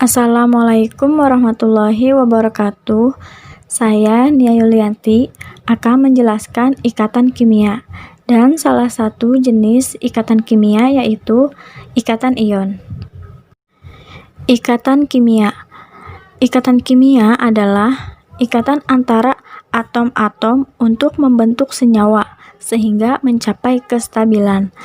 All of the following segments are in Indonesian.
Assalamualaikum warahmatullahi wabarakatuh. Saya Nia Yulianti akan menjelaskan ikatan kimia dan salah satu jenis ikatan kimia yaitu ikatan ion. Ikatan kimia. Ikatan kimia adalah ikatan antara atom-atom untuk membentuk senyawa sehingga mencapai kestabilan.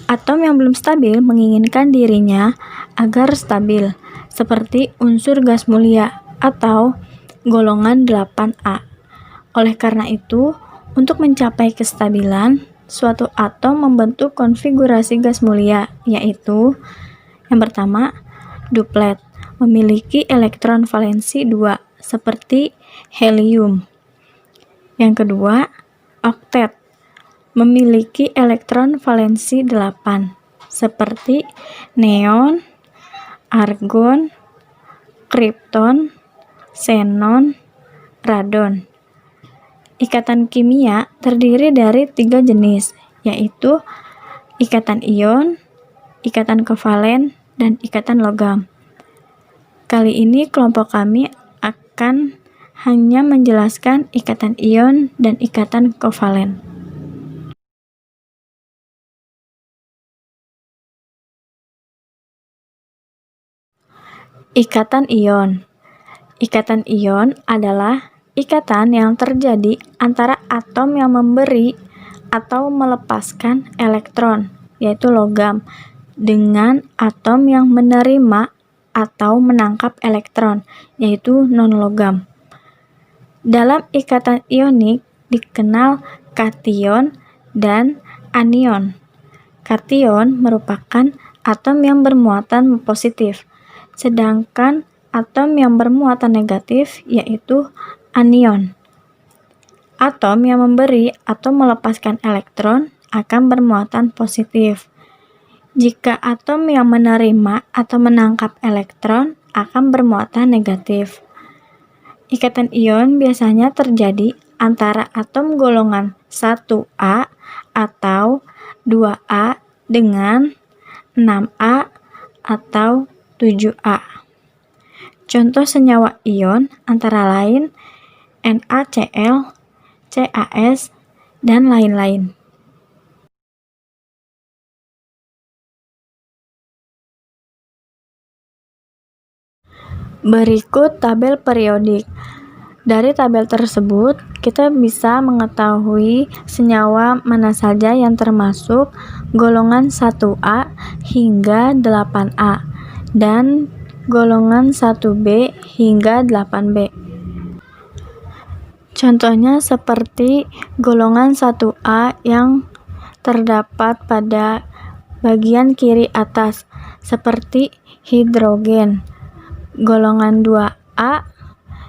Atom yang belum stabil menginginkan dirinya agar stabil, seperti unsur gas mulia atau golongan 8A. Oleh karena itu, untuk mencapai kestabilan, suatu atom membentuk konfigurasi gas mulia, yaitu yang pertama, duplet, memiliki elektron valensi 2, seperti helium. Yang kedua, oktet, memiliki elektron valensi 8, seperti neon, argon, kripton, xenon, radon. Ikatan kimia terdiri dari 3 jenis, yaitu ikatan ion, ikatan kovalen, dan ikatan logam. Kali ini kelompok kami akan hanya menjelaskan ikatan ion dan ikatan kovalen. Ikatan ion. Ikatan ion adalah ikatan yang terjadi antara atom yang memberi atau melepaskan elektron, yaitu logam, dengan atom yang menerima atau menangkap elektron, yaitu non-logam. Dalam ikatan ionik dikenal kation dan anion. Kation merupakan atom yang bermuatan positif, sedangkan atom yang bermuatan negatif yaitu anion. Atom yang memberi atau melepaskan elektron akan bermuatan positif. Jika atom yang menerima atau menangkap elektron akan bermuatan negatif. Ikatan ion biasanya terjadi antara atom golongan 1A atau 2A dengan 6A atau 7A. Contoh senyawa ion antara lain NaCl, CaS, dan lain-lain. Berikut tabel periodik. Dari tabel tersebut, kita bisa mengetahui senyawa mana saja yang termasuk golongan 1A hingga 8A dan golongan 1B hingga 8B. Contohnya seperti golongan 1A yang terdapat pada bagian kiri atas, seperti hidrogen. Golongan 2A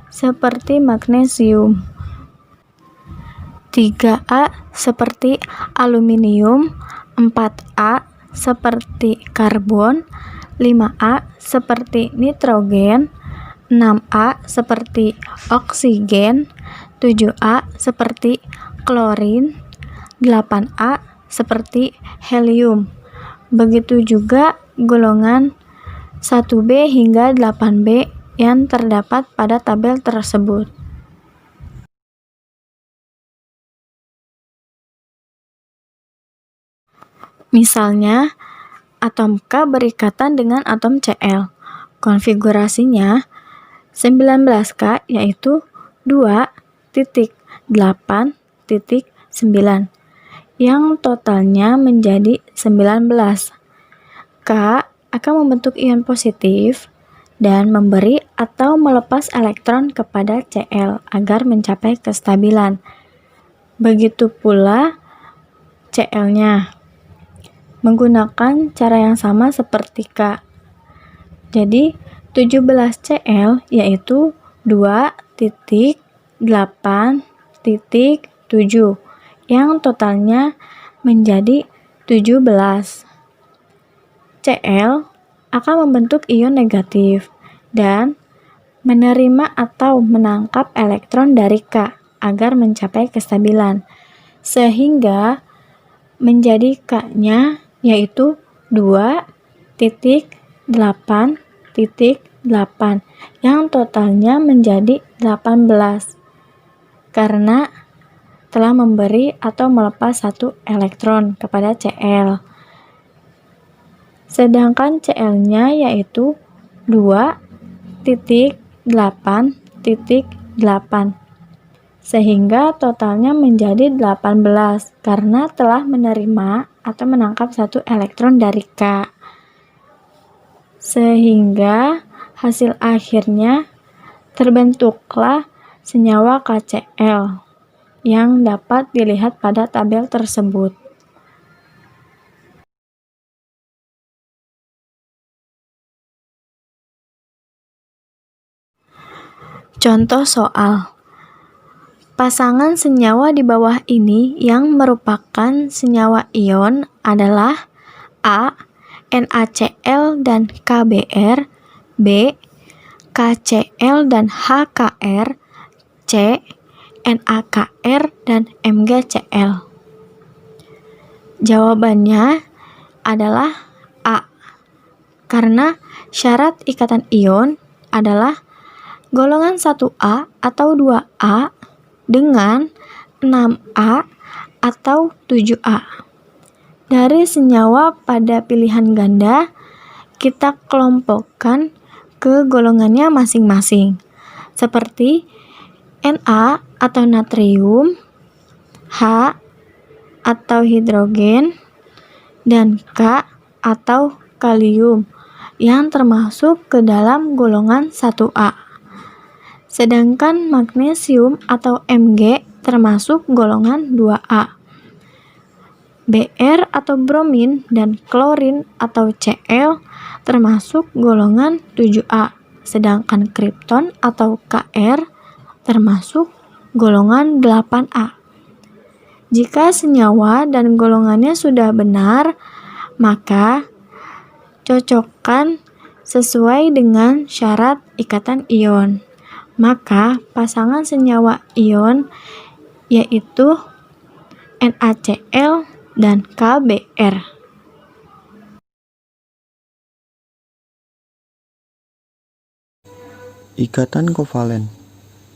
seperti magnesium, 3A seperti aluminium, 4A seperti karbon, 5A seperti nitrogen, 6A seperti oksigen, 7A seperti klorin, 8A seperti helium. Begitu juga golongan 1B hingga 8B yang terdapat pada tabel tersebut. Misalnya, atom K berikatan dengan atom Cl. Konfigurasinya 19K yaitu 2,8,9 yang totalnya menjadi 19. K akan membentuk ion positif dan memberi atau melepas elektron kepada Cl agar mencapai kestabilan. Begitu pula Cl-nya menggunakan cara yang sama seperti K. Jadi 17Cl yaitu 2,8,7 yang totalnya menjadi 17. Cl akan membentuk ion negatif dan menerima atau menangkap elektron dari K agar mencapai kestabilan, sehingga menjadi K-nya yaitu 2,8,8 yang totalnya menjadi 18 karena telah memberi atau melepas satu elektron kepada Cl. Sedangkan Cl-nya yaitu 2,8,8 sehingga totalnya menjadi 18 karena telah menerima atau menangkap satu elektron dari K. Sehingga hasil akhirnya terbentuklah senyawa KCl yang dapat dilihat pada tabel tersebut. Contoh soal. Pasangan senyawa di bawah ini yang merupakan senyawa ion adalah A. NaCl dan KBr, B. KCl dan HKr, C. NaKr dan MgCl. Jawabannya adalah A. Karena syarat ikatan ion adalah golongan 1A atau 2A dengan 6A atau 7A. Dari senyawa pada pilihan ganda, kita kelompokkan ke golongannya masing-masing, seperti Na atau natrium, H atau hidrogen, dan K atau kalium yang termasuk ke dalam golongan 1A. Sedangkan magnesium atau Mg termasuk golongan 2A. Br atau bromin dan klorin atau Cl termasuk golongan 7A. Sedangkan kripton atau Kr termasuk golongan 8A. Jika senyawa dan golongannya sudah benar, maka cocokkan sesuai dengan syarat ikatan ion. Maka pasangan senyawa ion yaitu NaCl dan KBr. Ikatan kovalen.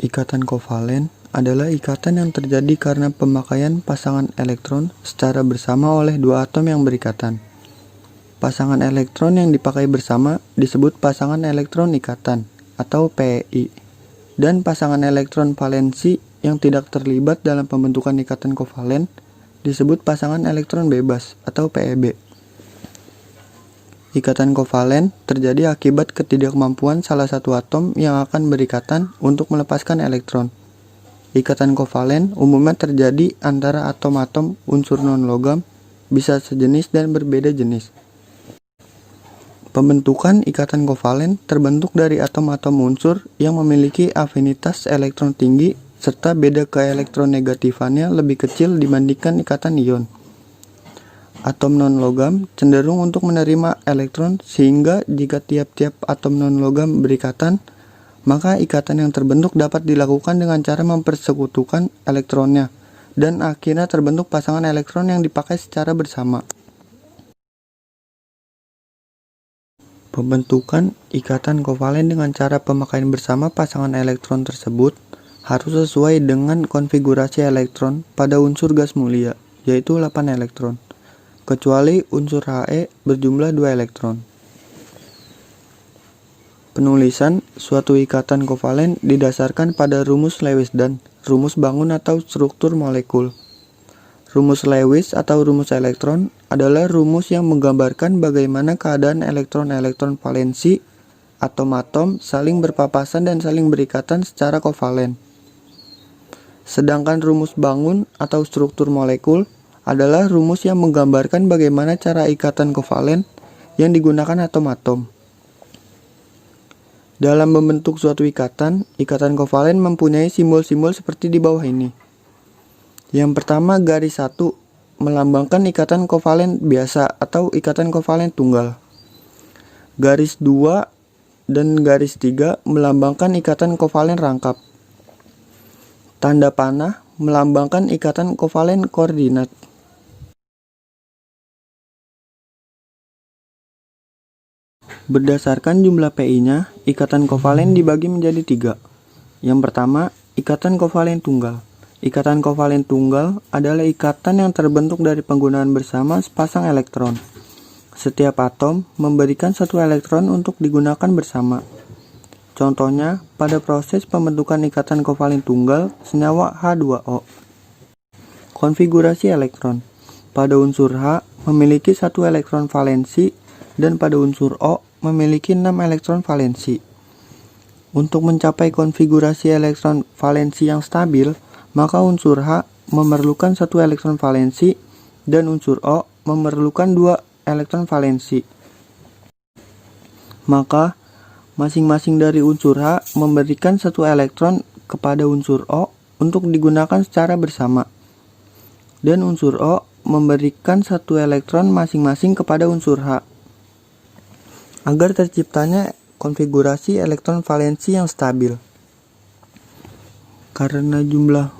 Ikatan kovalen adalah ikatan yang terjadi karena pemakaian pasangan elektron secara bersama oleh dua atom yang berikatan. Pasangan elektron yang dipakai bersama disebut pasangan elektron ikatan atau PEI. Dan pasangan elektron valensi yang tidak terlibat dalam pembentukan ikatan kovalen disebut pasangan elektron bebas atau PEB. Ikatan kovalen terjadi akibat ketidakmampuan salah satu atom yang akan berikatan untuk melepaskan elektron. Ikatan kovalen umumnya terjadi antara atom-atom unsur non-logam, bisa sejenis dan berbeda jenis. Pembentukan ikatan kovalen terbentuk dari atom-atom unsur yang memiliki afinitas elektron tinggi serta beda keelektronegatifannya lebih kecil dibandingkan ikatan ion. Atom non-logam cenderung untuk menerima elektron sehingga jika tiap-tiap atom non-logam berikatan, maka ikatan yang terbentuk dapat dilakukan dengan cara mempersekutukan elektronnya dan akhirnya terbentuk pasangan elektron yang dipakai secara bersama. Pembentukan ikatan kovalen dengan cara pemakaian bersama pasangan elektron tersebut harus sesuai dengan konfigurasi elektron pada unsur gas mulia, yaitu 8 elektron, kecuali unsur He berjumlah 2 elektron. Penulisan suatu ikatan kovalen didasarkan pada rumus Lewis dan rumus bangun atau struktur molekul. Rumus Lewis atau rumus elektron adalah rumus yang menggambarkan bagaimana keadaan elektron-elektron valensi atom-atom saling berpapasan dan saling berikatan secara kovalen. Sedangkan rumus bangun atau struktur molekul adalah rumus yang menggambarkan bagaimana cara ikatan kovalen yang digunakan atom-atom. Dalam membentuk suatu ikatan kovalen mempunyai simbol-simbol seperti di bawah ini. Yang pertama, garis 1 melambangkan ikatan kovalen biasa atau ikatan kovalen tunggal. Garis 2 dan garis 3 melambangkan ikatan kovalen rangkap. Tanda panah melambangkan ikatan kovalen koordinat. Berdasarkan jumlah Pi-nya, ikatan kovalen dibagi menjadi 3. Yang pertama, ikatan kovalen tunggal. Ikatan kovalen tunggal adalah ikatan yang terbentuk dari penggunaan bersama sepasang elektron. Setiap atom memberikan satu elektron untuk digunakan bersama. Contohnya, pada proses pembentukan ikatan kovalen tunggal senyawa H2O. Konfigurasi elektron. Pada unsur H memiliki satu elektron valensi dan pada unsur O memiliki 6 elektron valensi. Untuk mencapai konfigurasi elektron valensi yang stabil, maka unsur H memerlukan satu elektron valensi dan unsur O memerlukan 2 elektron valensi. Maka masing-masing dari unsur H memberikan satu elektron kepada unsur O untuk digunakan secara bersama. Dan unsur O memberikan satu elektron masing-masing kepada unsur H. Agar terciptanya konfigurasi elektron valensi yang stabil. Karena jumlah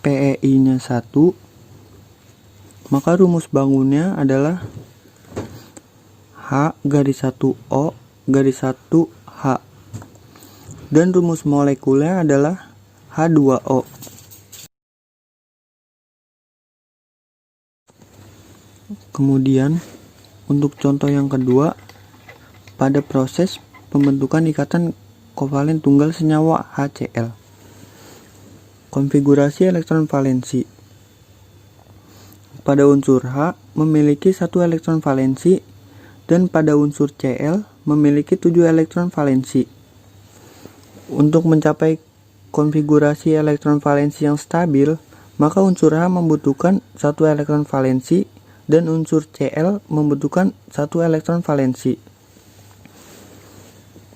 PeI-nya 1, maka rumus bangunnya adalah H garis 1O garis 1H. Dan rumus molekulnya adalah H2O. Kemudian, untuk contoh yang kedua, pada proses pembentukan ikatan kovalen tunggal senyawa HCl. Konfigurasi elektron valensi. Pada unsur H memiliki 1 elektron valensi dan pada unsur Cl memiliki 7 elektron valensi. Untuk mencapai konfigurasi elektron valensi yang stabil, maka unsur H membutuhkan 1 elektron valensi dan unsur Cl membutuhkan 1 elektron valensi.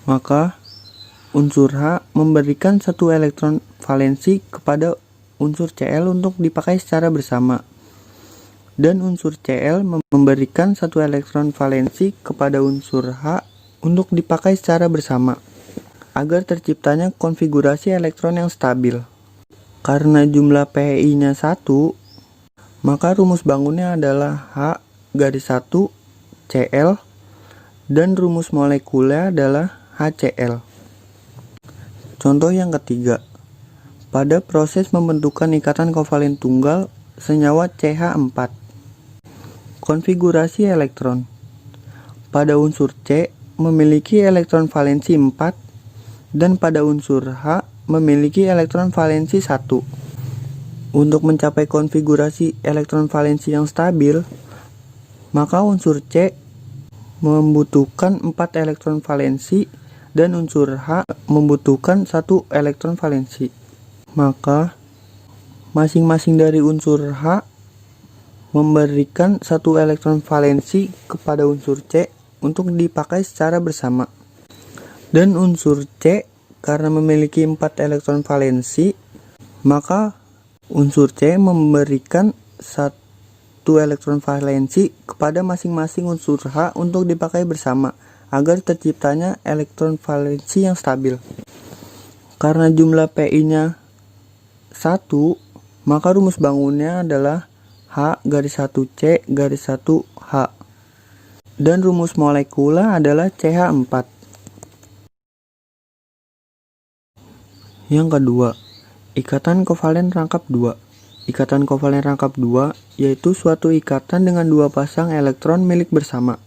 Maka unsur H memberikan 1 elektron valensi kepada unsur Cl untuk dipakai secara bersama. Dan unsur Cl memberikan 1 elektron valensi kepada unsur H untuk dipakai secara bersama. Agar terciptanya konfigurasi elektron yang stabil. Karena jumlah Pi-nya 1, maka rumus bangunnya adalah H garis 1 Cl dan rumus molekulnya adalah HCl. Contoh yang ketiga, pada proses pembentukan ikatan kovalen tunggal senyawa CH4. Konfigurasi elektron. Pada unsur C memiliki elektron valensi 4 dan pada unsur H memiliki elektron valensi 1. Untuk mencapai konfigurasi elektron valensi yang stabil, maka unsur C membutuhkan 4 elektron valensi dan unsur H membutuhkan 1 elektron valensi. Maka masing-masing dari unsur H memberikan 1 elektron valensi kepada unsur C untuk dipakai secara bersama. Dan unsur C karena memiliki 4 elektron valensi, maka unsur C memberikan 1 elektron valensi kepada masing-masing unsur H untuk dipakai bersama, agar terciptanya elektron valensi yang stabil. Karena jumlah Pi-nya 1, maka rumus bangunnya adalah H garis 1C garis 1H. Dan rumus molekulnya adalah CH4. Yang kedua, ikatan kovalen rangkap 2. Ikatan kovalen rangkap 2 yaitu suatu ikatan dengan 2 pasang elektron milik bersama.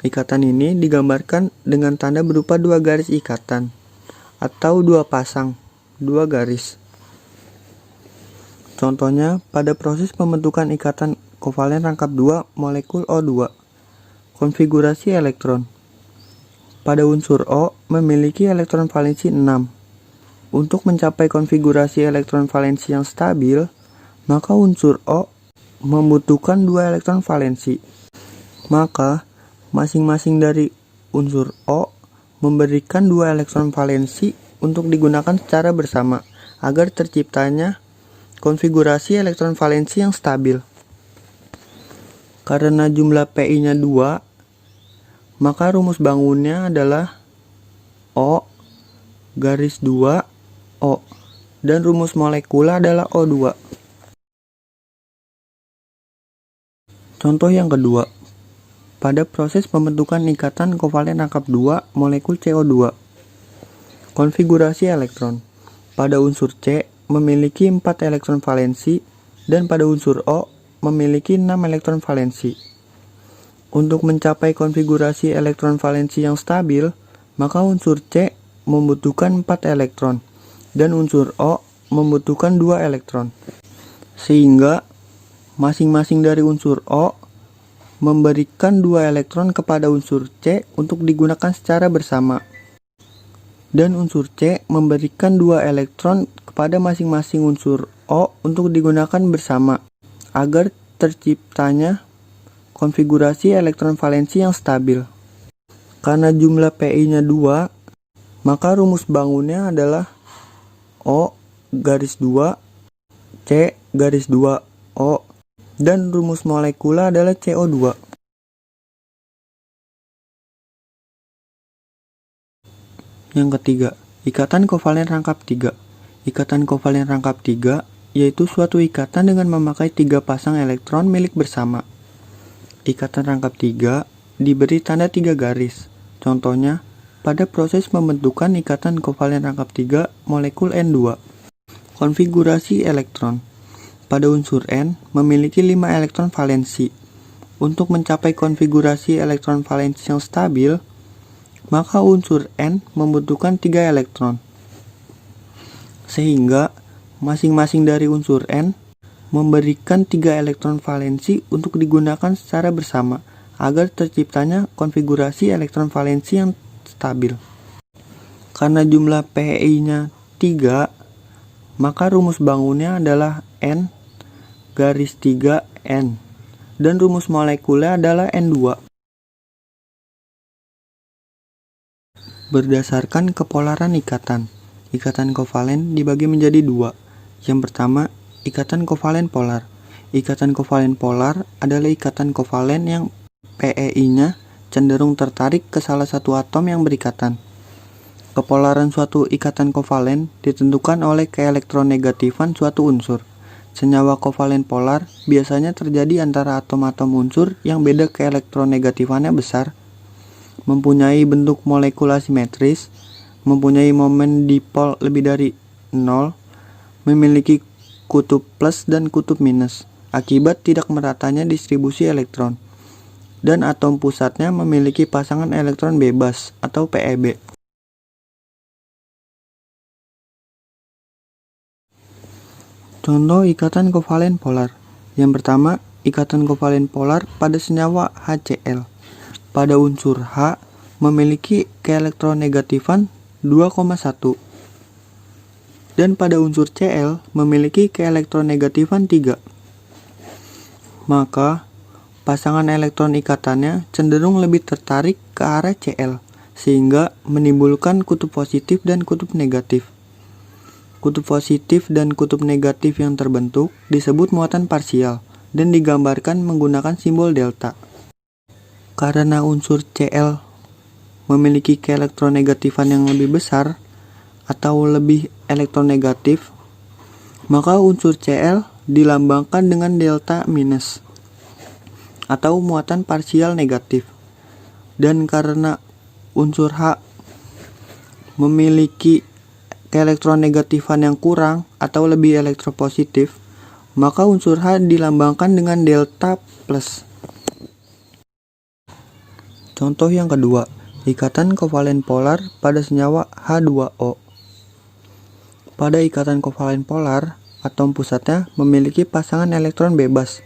Ikatan ini digambarkan dengan tanda berupa dua garis ikatan atau dua pasang, dua garis. Contohnya, pada proses pembentukan ikatan kovalen rangkap 2 molekul O2. Konfigurasi elektron. Pada unsur O memiliki elektron valensi 6. Untuk mencapai konfigurasi elektron valensi yang stabil, maka unsur O membutuhkan 2 elektron valensi. Maka, masing-masing dari unsur O memberikan 2 elektron valensi untuk digunakan secara bersama agar terciptanya konfigurasi elektron valensi yang stabil. Karena jumlah Pi-nya 2, maka rumus bangunnya adalah O garis 2 O dan rumus molekula adalah O2. Contoh yang kedua, pada proses pembentukan ikatan kovalen rangkap 2 molekul CO2. Konfigurasi elektron. Pada unsur C memiliki 4 elektron valensi dan pada unsur O memiliki 6 elektron valensi. Untuk mencapai konfigurasi elektron valensi yang stabil, maka unsur C membutuhkan 4 elektron dan unsur O membutuhkan 2 elektron. Sehingga masing-masing dari unsur O memberikan 2 elektron kepada unsur C untuk digunakan secara bersama. Dan unsur C memberikan 2 elektron kepada masing-masing unsur O untuk digunakan bersama agar terciptanya konfigurasi elektron valensi yang stabil. Karena jumlah Pi-nya 2, maka rumus bangunnya adalah O garis 2 C garis 2 O dan rumus molekula adalah CO2. Yang ketiga, ikatan kovalen rangkap 3. Ikatan kovalen rangkap 3 yaitu suatu ikatan dengan memakai 3 pasang elektron milik bersama. Ikatan rangkap 3 diberi tanda 3 garis. Contohnya, pada proses pembentukan ikatan kovalen rangkap 3 molekul N2. Konfigurasi elektron. Pada unsur N memiliki 5 elektron valensi. Untuk mencapai konfigurasi elektron valensi yang stabil, maka unsur N membutuhkan 3 elektron. Sehingga masing-masing dari unsur N memberikan 3 elektron valensi untuk digunakan secara bersama agar terciptanya konfigurasi elektron valensi yang stabil. Karena jumlah Pi-nya 3, maka rumus bangunnya adalah N garis 3 N dan rumus molekulnya adalah N2. Berdasarkan kepolaran ikatan, ikatan kovalen dibagi menjadi 2. Yang pertama, ikatan kovalen polar. Ikatan kovalen polar adalah ikatan kovalen yang Pi-nya cenderung tertarik ke salah satu atom yang berikatan. Kepolaran suatu ikatan kovalen ditentukan oleh keelektronegatifan suatu unsur. Senyawa kovalen polar biasanya terjadi antara atom-atom unsur yang beda keelektronegatifannya besar, mempunyai bentuk molekul asimetris, mempunyai momen dipol lebih dari 0, memiliki kutub plus dan kutub minus akibat tidak meratanya distribusi elektron, dan atom pusatnya memiliki pasangan elektron bebas atau PeB. Contoh ikatan kovalen polar. Yang pertama, ikatan kovalen polar pada senyawa HCl. Pada unsur H memiliki keelektronegatifan 2,1 dan pada unsur Cl memiliki keelektronegatifan 3. Maka, pasangan elektron ikatannya cenderung lebih tertarik ke arah Cl, sehingga menimbulkan kutub positif dan kutub negatif. Kutub positif dan kutub negatif yang terbentuk disebut muatan parsial dan digambarkan menggunakan simbol delta. Karena unsur Cl memiliki keelektronegatifan yang lebih besar atau lebih elektronegatif, maka unsur Cl dilambangkan dengan delta minus atau muatan parsial negatif. Dan karena unsur H memiliki keelektronegatifan yang kurang atau lebih elektropositif, maka unsur H dilambangkan dengan delta plus. Contoh yang kedua, ikatan kovalen polar pada senyawa H2O. Pada ikatan kovalen polar, atom pusatnya memiliki pasangan elektron bebas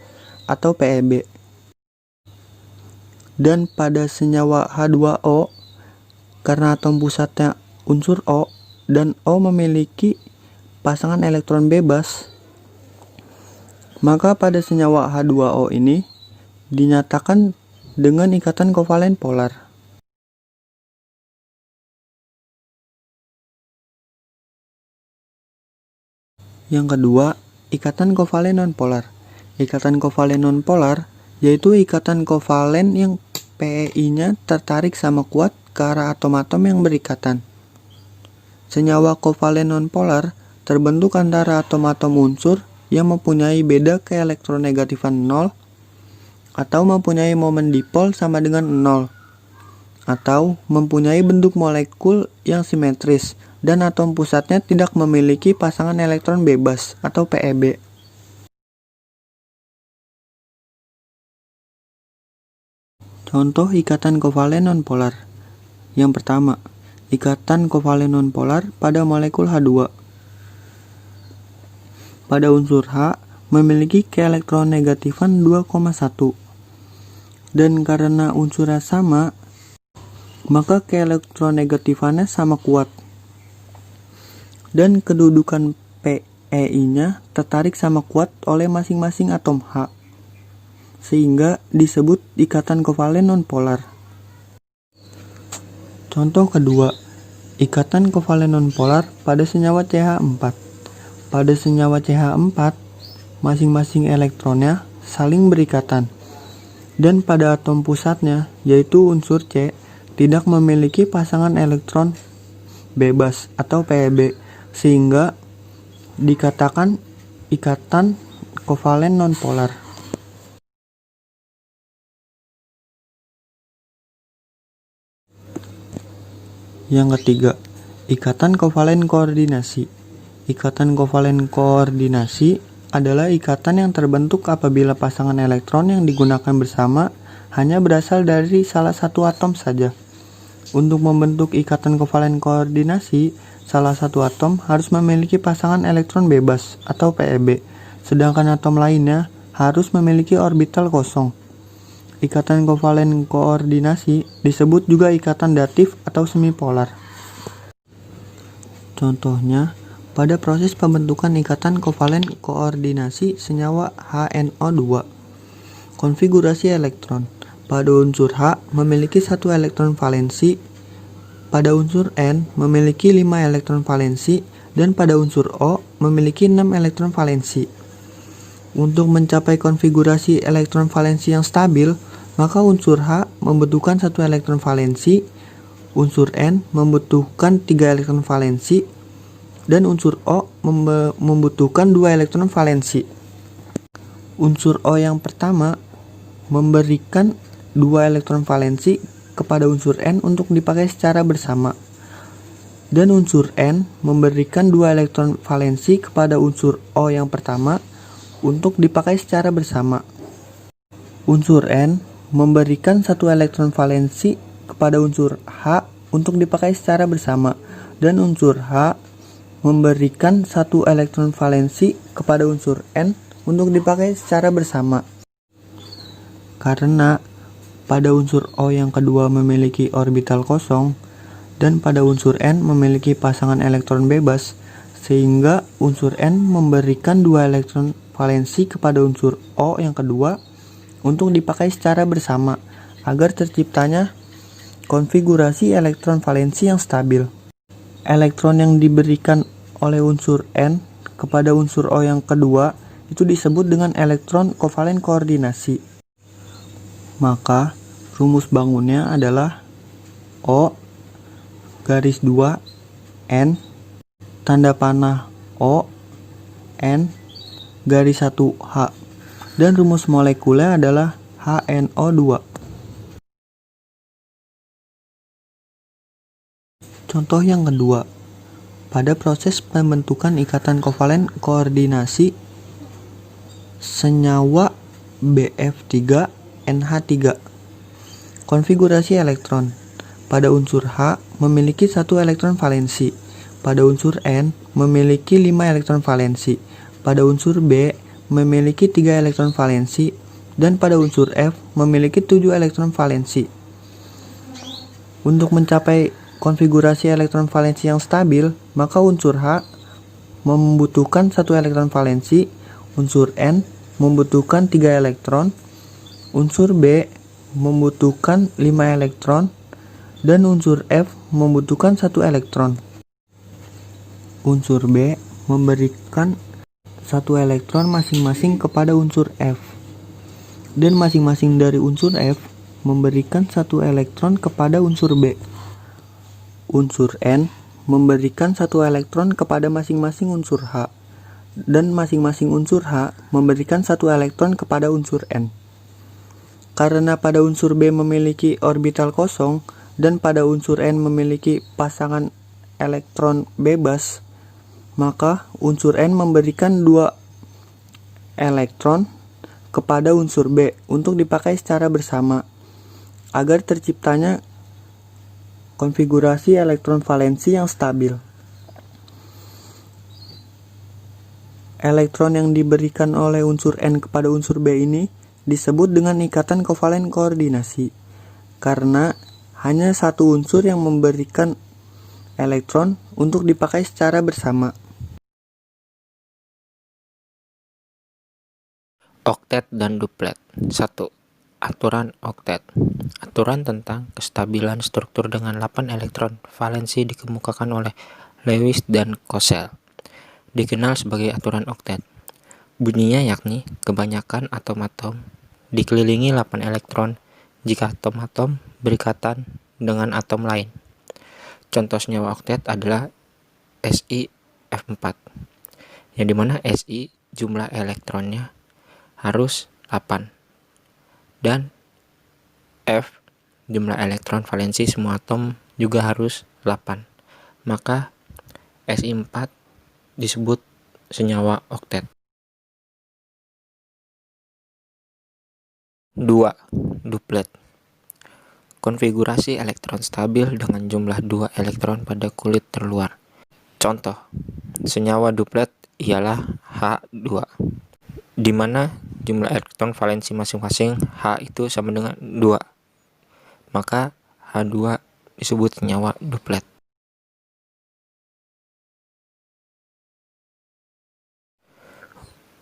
atau PeB. Dan pada senyawa H2O, karena atom pusatnya unsur O dan O memiliki pasangan elektron bebas, maka pada senyawa H2O ini dinyatakan dengan ikatan kovalen polar. Yang kedua, ikatan kovalen nonpolar. Ikatan kovalen nonpolar yaitu ikatan kovalen yang PeI-nya tertarik sama kuat ke arah atom-atom yang berikatan. Senyawa kovalen nonpolar terbentuk antara atom-atom unsur yang mempunyai beda keelektronegatifan 0 atau mempunyai momen dipol sama dengan 0 atau mempunyai bentuk molekul yang simetris dan atom pusatnya tidak memiliki pasangan elektron bebas atau PeB. Contoh ikatan kovalen nonpolar. Yang pertama, ikatan kovalen nonpolar pada molekul H2. Pada unsur H memiliki keelektronegatifan 2,1. Dan karena unsurnya sama, maka keelektronegatifannya sama kuat. Dan kedudukan PeI-nya tertarik sama kuat oleh masing-masing atom H, sehingga disebut ikatan kovalen nonpolar. Contoh kedua, ikatan kovalen nonpolar pada senyawa CH4. Pada senyawa CH4, masing-masing elektronnya saling berikatan. Dan pada atom pusatnya, yaitu unsur C, tidak memiliki pasangan elektron bebas atau PeB, sehingga dikatakan ikatan kovalen nonpolar. Yang ketiga, ikatan kovalen koordinasi. Ikatan kovalen koordinasi adalah ikatan yang terbentuk apabila pasangan elektron yang digunakan bersama hanya berasal dari salah satu atom saja. Untuk membentuk ikatan kovalen koordinasi, salah satu atom harus memiliki pasangan elektron bebas atau PeB, sedangkan atom lainnya harus memiliki orbital kosong. Ikatan kovalen koordinasi disebut juga ikatan datif atau semipolar. Contohnya, pada proses pembentukan ikatan kovalen koordinasi senyawa HNO2. Konfigurasi elektron. Pada unsur H memiliki 1 elektron valensi, pada unsur N memiliki 5 elektron valensi, dan pada unsur O memiliki 6 elektron valensi. Untuk mencapai konfigurasi elektron valensi yang stabil, maka unsur H membutuhkan 1 elektron valensi, unsur N membutuhkan 3 elektron valensi, dan unsur O membutuhkan 2 elektron valensi. Unsur O yang pertama memberikan 2 elektron valensi kepada unsur N untuk dipakai secara bersama, dan unsur N memberikan 2 elektron valensi kepada unsur O yang pertama untuk dipakai secara bersama. Unsur N memberikan 1 elektron valensi kepada unsur H untuk dipakai secara bersama, dan unsur H memberikan 1 elektron valensi kepada unsur N untuk dipakai secara bersama. Karena pada unsur O yang kedua memiliki orbital kosong dan pada unsur N memiliki pasangan elektron bebas, sehingga unsur N memberikan 2 elektron valensi kepada unsur O yang kedua untuk dipakai secara bersama agar terciptanya konfigurasi elektron valensi yang stabil. Elektron yang diberikan oleh unsur N kepada unsur O yang kedua itu disebut dengan elektron kovalen koordinasi. Maka rumus bangunnya adalah O garis 2 N tanda panah O N garis 1 H, dan rumus molekulnya adalah HNO2. Contoh yang kedua, pada proses pembentukan ikatan kovalen koordinasi senyawa BF3NH3. Konfigurasi elektron. Pada unsur H memiliki 1 elektron valensi. Pada unsur N memiliki 5 elektron valensi. Pada unsur B memiliki 3 elektron valensi. Dan pada unsur F memiliki 7 elektron valensi. Untuk mencapai konfigurasi elektron valensi yang stabil, maka unsur H membutuhkan 1 elektron valensi, unsur N membutuhkan 3 elektron, unsur B membutuhkan 5 elektron, dan unsur F membutuhkan 1 elektron. Unsur B memberikan 1 elektron masing-masing kepada unsur F, dan masing-masing dari unsur F memberikan 1 elektron kepada unsur B. Unsur N memberikan 1 elektron kepada masing-masing unsur H, dan masing-masing unsur H memberikan 1 elektron kepada unsur N. Karena pada unsur B memiliki orbital kosong dan pada unsur N memiliki pasangan elektron bebas, maka unsur N memberikan 2 elektron kepada unsur B untuk dipakai secara bersama agar terciptanya konfigurasi elektron valensi yang stabil. Elektron yang diberikan oleh unsur N kepada unsur B ini disebut dengan ikatan kovalen koordinasi, karena hanya satu unsur yang memberikan elektron untuk dipakai secara bersama. Oktet dan duplet. 1. Aturan oktet. Aturan tentang kestabilan struktur dengan 8 elektron valensi dikemukakan oleh Lewis dan Kossel. Dikenal sebagai aturan oktet. Bunyinya yakni kebanyakan atom-atom dikelilingi 8 elektron jika atom-atom berikatan dengan atom lain. Contoh senyawa oktet adalah SiF4, yang dimana Si jumlah elektronnya harus 8 dan F jumlah elektron valensi semua atom juga harus 8. Maka Si4 disebut senyawa oktet. 2. Duplet. Konfigurasi elektron stabil dengan jumlah 2 elektron pada kulit terluar. Contoh, senyawa duplet ialah H2, di mana jumlah elektron valensi masing-masing H itu sama dengan 2. Maka H2 disebut senyawa duplet.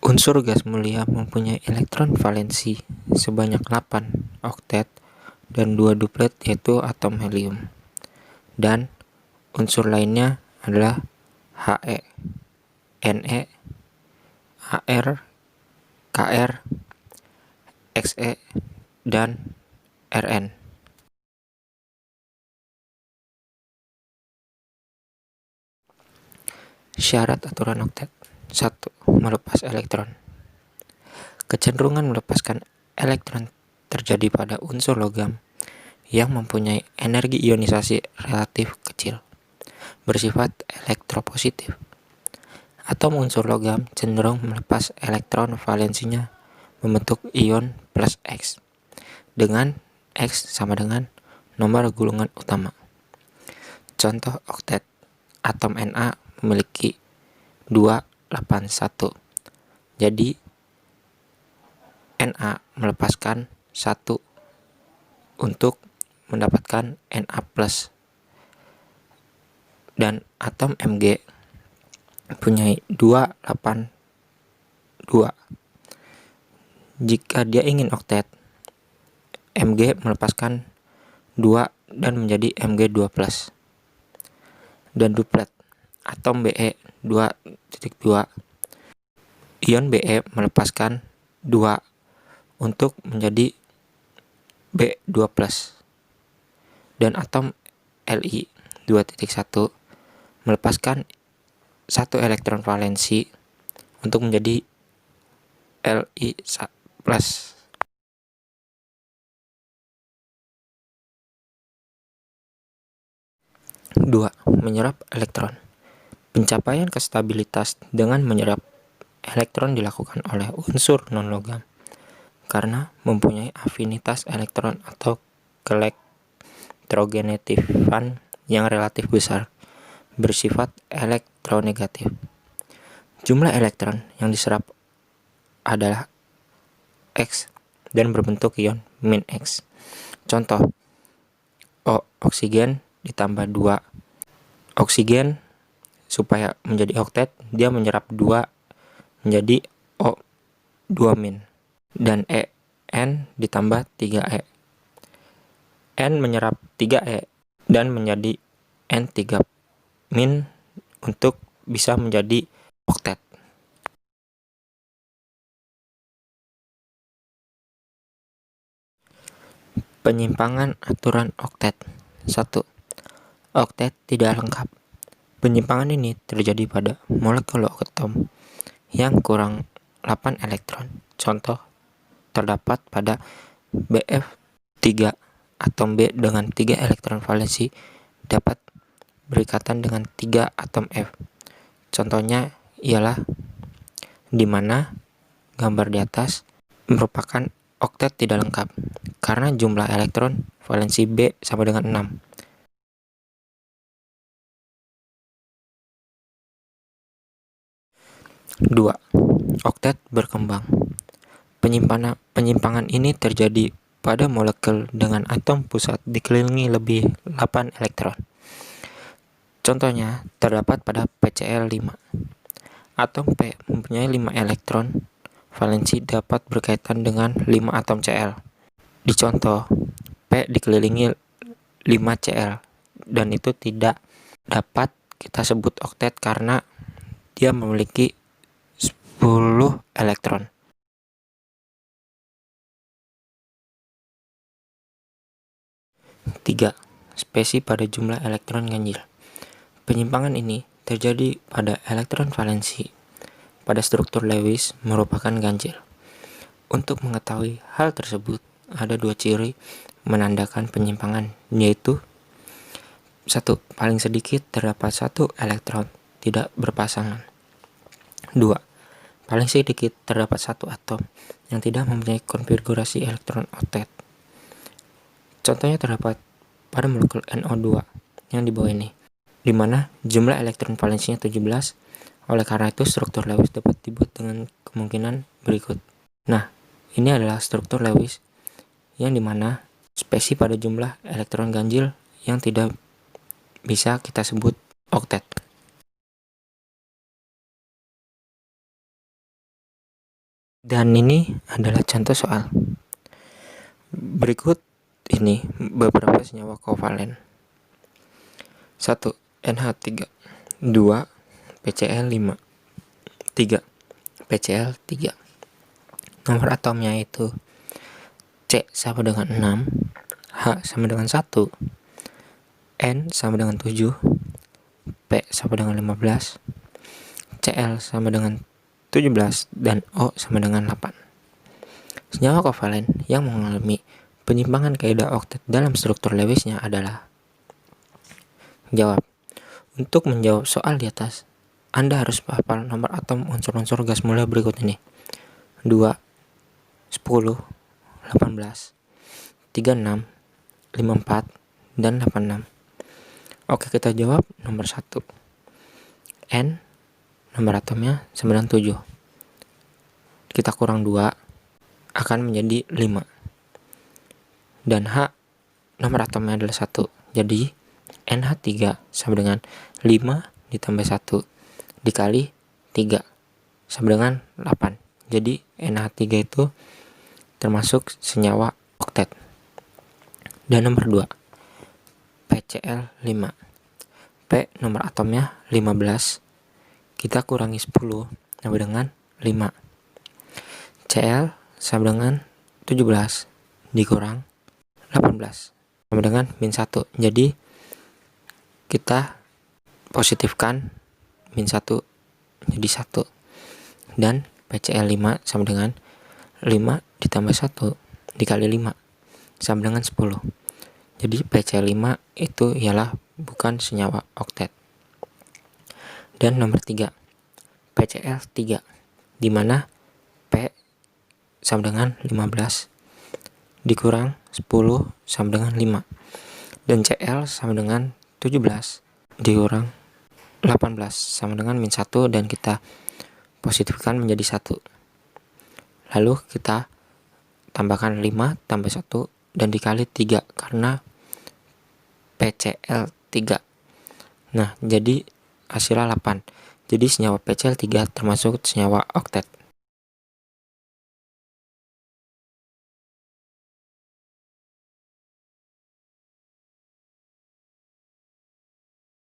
Unsur gas mulia mempunyai elektron valensi sebanyak 8 oktet dan 2 duplet yaitu atom helium. Dan unsur lainnya adalah He, Ne, Ar, Kr, Xe, dan Rn. Syarat aturan oktet. 1. Melepas elektron. Kecenderungan melepaskan elektron terjadi pada unsur logam yang mempunyai energi ionisasi relatif kecil, bersifat elektropositif. Atom unsur logam cenderung melepas elektron valensinya membentuk ion plus X, dengan X sama dengan nomor gulungan utama. Contoh oktet, atom Na memiliki 281. Jadi Na melepaskan 1 untuk mendapatkan Na+. Dan atom Mg punya 282. Jika dia ingin oktet, Mg melepaskan 2 dan menjadi Mg2+. Dan duplet, atom Be 2.2. Ion Be melepaskan 2 untuk menjadi B2+. Dan atom Li 2.1 melepaskan 1 elektron valensi untuk menjadi Li+. 2. Menyerap elektron. Pencapaian kestabilitas dengan menyerap elektron dilakukan oleh unsur non-logam karena mempunyai afinitas elektron atau keelektronegatifan yang relatif besar, bersifat elektronegatif. Jumlah elektron yang diserap adalah X dan berbentuk ion min X. Contoh, oksigen ditambah 2 oksigen supaya menjadi oktet, dia menyerap 2 menjadi O2 min. Dan N ditambah 3E. N menyerap 3E dan menjadi N3 min untuk bisa menjadi oktet. Penyimpangan aturan oktet. 1. Oktet tidak lengkap. Penyimpangan ini terjadi pada molekul atom yang kurang 8 elektron. Contoh terdapat pada Bf3, atom B dengan 3 elektron valensi dapat berikatan dengan 3 atom F. Contohnya ialah di mana gambar di atas merupakan oktet tidak lengkap karena jumlah elektron valensi B sama dengan 6. Dua, oktet berkembang. Penyimpangan ini terjadi pada molekul dengan atom pusat dikelilingi lebih 8 elektron. Contohnya terdapat pada PCl5. Atom P mempunyai 5 elektron valensi dapat berkaitan dengan 5 atom Cl. Di contoh, P dikelilingi 5 Cl dan itu tidak dapat kita sebut oktet karena dia memiliki 10 elektron. Tiga, spesi pada jumlah elektron ganjil. Penyimpangan ini terjadi pada elektron valensi pada struktur Lewis merupakan ganjil. Untuk mengetahui hal tersebut, ada 2 ciri menandakan penyimpangan, yaitu 1. Paling sedikit terdapat 1 elektron tidak berpasangan. 2. Paling sedikit terdapat 1 atom yang tidak mempunyai konfigurasi elektron oktet. Contohnya terdapat pada molekul NO2 yang di bawah ini, di mana jumlah elektron valensinya 17. Oleh karena itu, struktur Lewis dapat dibuat dengan kemungkinan berikut. Nah, ini adalah struktur Lewis yang dimana spesi pada jumlah elektron ganjil yang tidak bisa kita sebut oktet. Dan ini adalah contoh soal. Berikut ini beberapa senyawa kovalen. 1. NH3, 2. PCl5, 3. PCl3. Nomor atomnya itu C sama dengan 6, H sama dengan 1, N sama dengan 7, P sama dengan 15, Cl sama dengan 17, dan O sama dengan 8. Senyawa kovalen yang mengalami penyimpangan kaidah oktet dalam struktur Lewisnya adalah. Jawab. Untuk menjawab soal di atas, Anda harus hafal nomor atom unsur-unsur gas mulia berikut ini. 2, 10, 18, 36, 54, dan 86. Oke, kita jawab nomor 1. N, nomor atomnya 97. Kita kurang 2, akan menjadi 5. Dan H, nomor atomnya adalah 1. Jadi, NH3 sama dengan 5 ditambah 1 dikali 3 sama dengan 8. Jadi NH3 itu termasuk senyawa oktet. Dan nomor 2, PCl5. P nomor atomnya 15. Kita kurangi 10 sama dengan 5. Cl sama dengan 17 dikurang 18 sama dengan min 1. Jadi kita positifkan min 1 jadi 1. Dan PCl5 sama dengan 5 ditambah 1 dikali 5 sama dengan 10. Jadi PCl5 itu ialah bukan senyawa oktet. Dan nomor 3, PCl3, di mana P sama dengan 15 dikurang 10 sama dengan 5. Dan Cl sama dengan 17 dikurang 18 sama dengan min 1, dan kita positifkan menjadi 1. Lalu kita tambahkan 5 tambah 1 dan dikali 3 karena PCl 3. Nah, jadi hasilnya 8. Jadi senyawa PCl 3 termasuk senyawa oktet.